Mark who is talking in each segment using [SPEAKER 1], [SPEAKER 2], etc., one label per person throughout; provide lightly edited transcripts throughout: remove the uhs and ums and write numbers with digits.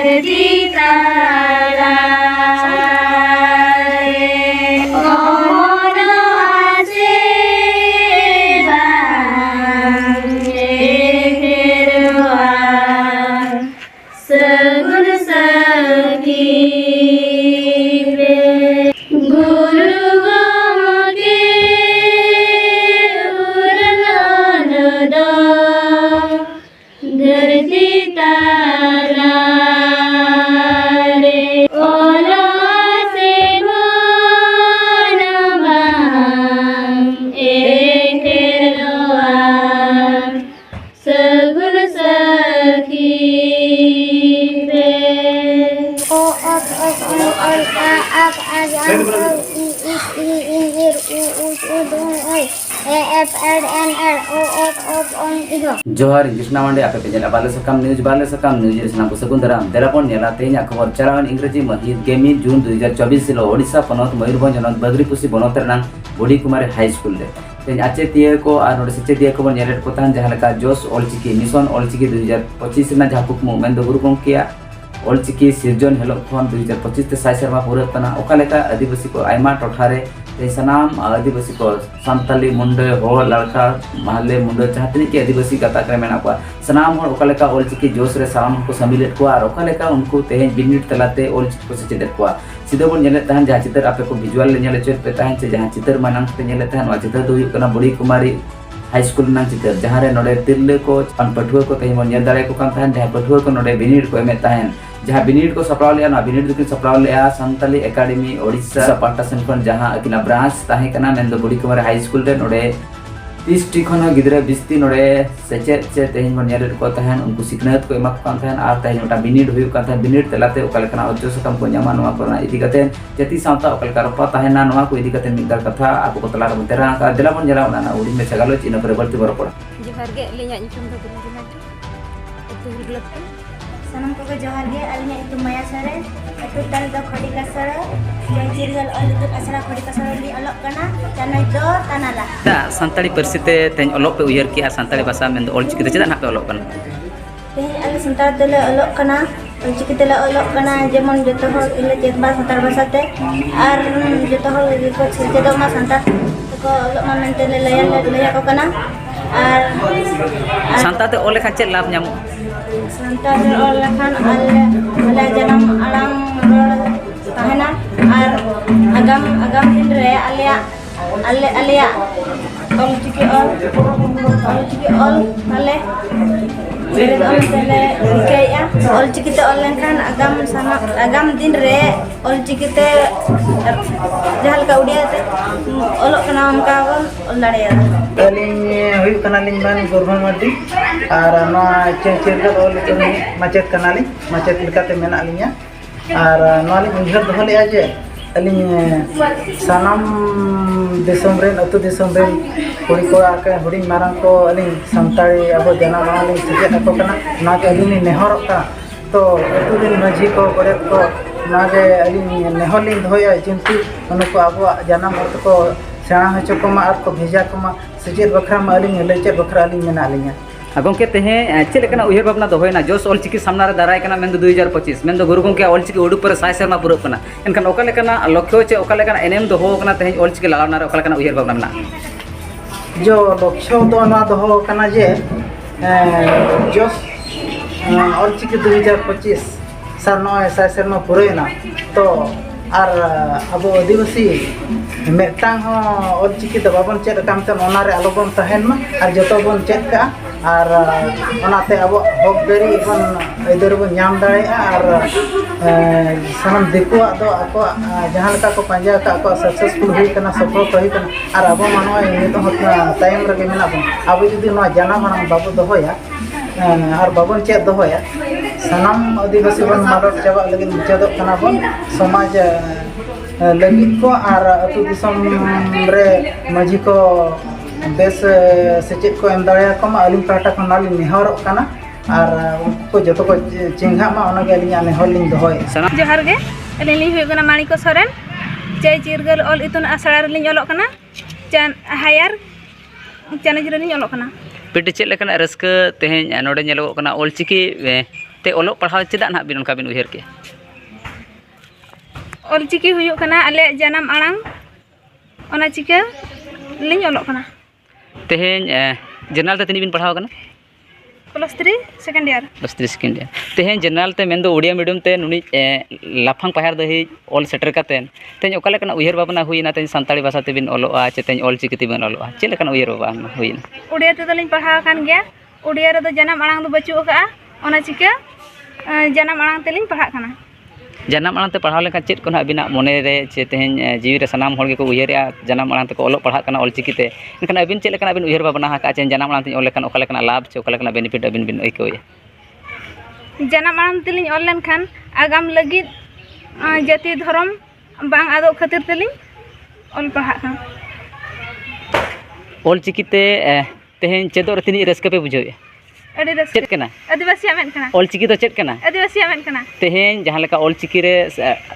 [SPEAKER 1] धरती तारा
[SPEAKER 2] जोहार इंग्लिश नामांडे आपे पे जेला बाले सकम न्यूज नाम को सकुंदराम देलापन नेला तेहिया खबर चलावन इंग्रेजी महित गेमी जून 2024 सिलो ओडिशा पनत मयूरभंज जनत बद्रीपुसी बनत रनांग बुढ़ी कुमारी हाई स्कूल रे तेज आचेतिया को आर नोडे सेचेतिया को बन नेलेट को तान जहां लका जोस ऑलचिकी मिशन ऑलचिकी 2025 ना जहां कुकमु मेन दो गुरु गोंकिया ऑलचिकी सिरजन हेलो फोन 2025 ते साइ शर्मा पूरा तना ओका लेका आदिवासी को आयमा टोठारे ते सनाम आदिवासी को संताली मुंडे हो लड़का महले मुंडे चाहते कि आदिवासी गाता करे मेना को सनाम और ओका लेका ऑलचिकी जोस रे साम को समिलेट को और ओका लेका उनको तेज बिनिट तलाते ऑलचिकी को सेचेत को सीधे बन नेले तहन जहां चित्र आपे को विजुअल ले नेले चेत पे तहन से जहां चित्र मानंग ते नेले तहन वा चित्र दो कना बुढ़ी कुमारी हाई स्कूल ना चित्र जहां रे नोडे तिरले को अन पठुआ को तेज मन नेल दारे को कान तहन जहां पठुआ को नोडे बिनिट को एमे तहन जहां बिनिट को सप्लाव लिया ना बिनिट दुकिन सप्लाव लिया संताली एकेडमी ओडिशा पाटा सेंफन जहां अकिना ब्रांच ताहे कना मेन दो बुढ़ी कुमारी हाई स्कूल रे नोडे 30 टी खन गिदरा 20 नोडे सेचे से तेज मन नेल को तहन उनको सिखनत को एमा कान तहन आर तहन ओटा बिनिट हुई कान तहन बिनिट तलाते ओकल कना अजो सकम को न्यामा नवा करना इदी कते जति सावता ओकल करपा तहन ना नवा को इदी कते मिदर कथा आपको को तला तेरा का दिला बन जला ना उडी में सगालो चिनो पर बलती बरपड़
[SPEAKER 3] जोहार गे लिया निचुम दो गुरु अतु हिरलप
[SPEAKER 1] सनम को जोहार गे अलिया इतु माया सरे अतु तल दो खडी कसर जय चिरगल अतु असरा खडी कसर लि अलग कना तनय दो तनाला
[SPEAKER 2] ता संताली परिस्थिति तेज अलग पे उयर की संताली भाषा में ऑलचिकी ते चदा ना पे अलग कना
[SPEAKER 1] तेज अल संताल तेले अलग कना ऑलचिकी तेले अलग कना जेमन जतो हो इले चेतबा संताल भाषा ते आर जतो हो को चेदो मा संताल को अलग मा मेनते लया को कना आर
[SPEAKER 2] संता ते ओले खाचे लाभ न्यामो
[SPEAKER 1] संताल ओले खान अले जनम आराम रोड tahana ar agam din re alia Ol Chiki ऑल ale Jadi on tele kaya Ol Chiki te online kan agam din re Ol Chiki te jahal ka udia te olok kana amka ol darea
[SPEAKER 4] aling huyu kanalin man Burhan Madi ar no cecir ol itu macet kanali macet lekate mena alinya ar no aling unjur dohole aja aling sanam Desember atau Desember kuri ko aka huding marang ko aling santari abo janam aling sejak ako kana nage aling nehorok ka to itu din maji ko koret ko nage aling neholing dhoya jinti uनको abo janam ort ko सेना हचो को मा are को भेजा को मा सजेत बखरा मा अलिंग लेचे बखरा अलिंग मेना अलिंग
[SPEAKER 2] गोंके तेहे चे लेकना उयर भावना दोहयना जोस ऑलचिकी सामना रे दाराय कना मेन 2025 मेन दो गुरु गोंके ऑलचिकी उडुक पर साय सेरमा पुरो कना एनखान ओका लेकना लक्ष्य चे ओका लेकना एनएम दोहो कना तेहे ऑलचिकी लागावना रे ओका लेकना उयर भावना मेना
[SPEAKER 4] जो लक्ष्य दो ना दोहो कना जे जोस ऑलचिकी 2025 सानो साय सेरमा पुरोयना तो आर अब आदिवासी मेटांग हो ऑलचिकी तो बाबन चेक कामते ओनारे आलोबन तहन मा आर जतो बन चेक का आर ओनाते अब हक बेरी बन इधर बन नाम दाड़े आर सनम दिकुआ दो ako जहां लका को पंजा का को सक्सेसफुल हुई कना सफल हुई कना आर अब मानवा नितो हतना टाइम रगे मेना बन अब जदी नो जाना माना बाबू दोहोया आर बाबन चेक दोहोया सनम आदिवासी बन मारोट चाबा लगिन मुचादो कना बन समाज लगिन को आर अतु दिसम रे मजी को बेस सेचेत को एम दाड़े को मा अलिन पाटा को नाली नेहर कना आर उनको जतो को चिंघा मा ओना गे लिया नेहर लिन दोहोय
[SPEAKER 3] जोहार गे अलिन हुई कना माणिको सोरेन जय चिरगल ऑल इतुन आसड़ा रे लिन ऑलोक कना चान हायर चानज रे लिन ऑलोक कना
[SPEAKER 2] पेटे चे लेकना रस्क तेहें नोडे नेलो कना ऑलचिकी ते ओलो पढ़ाव चेदा ना बिन उनका बिन उयहर के
[SPEAKER 3] ऑलचिकी हुयुग कना आले जन्म आड़ांग ओना चिका लिंग ओलोग कना
[SPEAKER 2] तेहेन जनरल ते तिनी बिन पढ़ाव कना
[SPEAKER 3] +3 सेकंड ईयर
[SPEAKER 2] +3 सेकंड ईयर तेहेन जनरल ते मेन दो ओडिया मीडियम ते नुनी लाफांग पहाड़ दही ऑल सेटर कातेन तेन ओका लेकना उयहर भावना हुईना तेन संताली भाषा ते बिन ओलोआ चे तेन ऑलचिकी ते बिन ओलोआ चे लेकना उयहर भावना हुईना
[SPEAKER 3] उड़िया ते लिंग पढ़ाव कान गया उड़िया रे दो जन्म आड़ांग दो बचु का ओना चिका जन्म आड़ांग ते लिंग पढ़ा कना
[SPEAKER 2] जन्म आड़ांग ते पढ़ाव लेखा चेत को ना बिना मोने रे चे तेहेन जीवी रे सनाम होड़ के को उयहर जन्म आड़ांग ते को ओलो पढ़ा कना ऑलचिकी ते इनखान अबिन चे लेकना बिन उयहर भावना का चे जन्म आड़ांग ते ओल लेखन ओका लेकना लाभ चे ओका लेकना बेनिफिट अबिन बिन अइकोया
[SPEAKER 3] जन्म आड़ांग ते लिंग ऑल लेनखान आगाम लगित जातीय धर्म बांग आदो खातिर ते लिंग ऑल पढ़ा कना
[SPEAKER 2] ऑलचिकी ते तेहेन चेदो रे तिनी रस्का पे बुझावे
[SPEAKER 3] अड़ी रस
[SPEAKER 2] चेत कना
[SPEAKER 3] आदिवासी आमेन कना
[SPEAKER 2] ऑलचिकी तो चेत कना
[SPEAKER 3] आदिवासी आमेन कना
[SPEAKER 2] तेहेन जहाँ लेका ऑलचिकी रे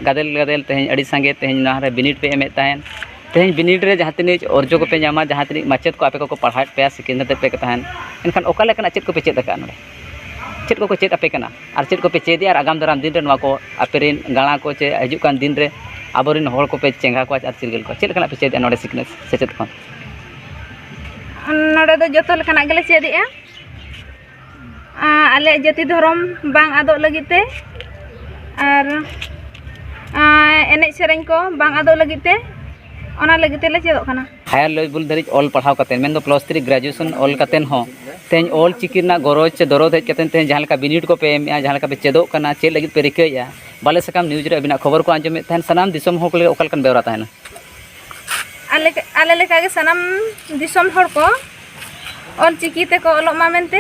[SPEAKER 2] गादेल गादेल तेहेन अड़ी संगे तेहेन ना रे बिनिट पे एमेत ताहेन तेहेन बिनिट रे जहाँ तिनी अर्जो को पे जामा जहाँ तिनी माचेत को आपे को पढ़ाए पे सिकिंदत पे ताहेन इनखान ओका लेकना चेत को पे चेत का नोडे चेत को चेत आपे कना और चेत को पे चेद और आगाम दाराम दिन रे नवा को आपेरिन गाणा को चे हजु कान दिन रे आबोरिन होड़ को पे चेंगा को और चिरगल को चेत लेकना पे चेद नोडे सिकनेस सेचेत को
[SPEAKER 3] नोडे दो जतो लेकना गेले चेदिया आले जाति धर्म बांग आदो लगिते और एने सेरेंग को बांग आदो लगिते ओना लगिते ले चेदो कना
[SPEAKER 2] हायर लेवल धरिज ऑल पढ़ाव कतेन मेन दो +3 ग्रेजुएशन ऑल कतेन हो तेन ऑल चिकी ना गरज चे दरद हेज कतेन तेन जहाँ लेका बिनिट को पे एम जहाँ लेका पे चेदो कना चे लगित पे रिकया बाले सकाम न्यूज रे अबिना खबर को आंजमे तहन सनाम दिसम हो को ओका लेकन बेवरा तहन
[SPEAKER 3] आले लेका के सनाम दिसम हर को ऑल चिकी ते को ओलो मा मेनते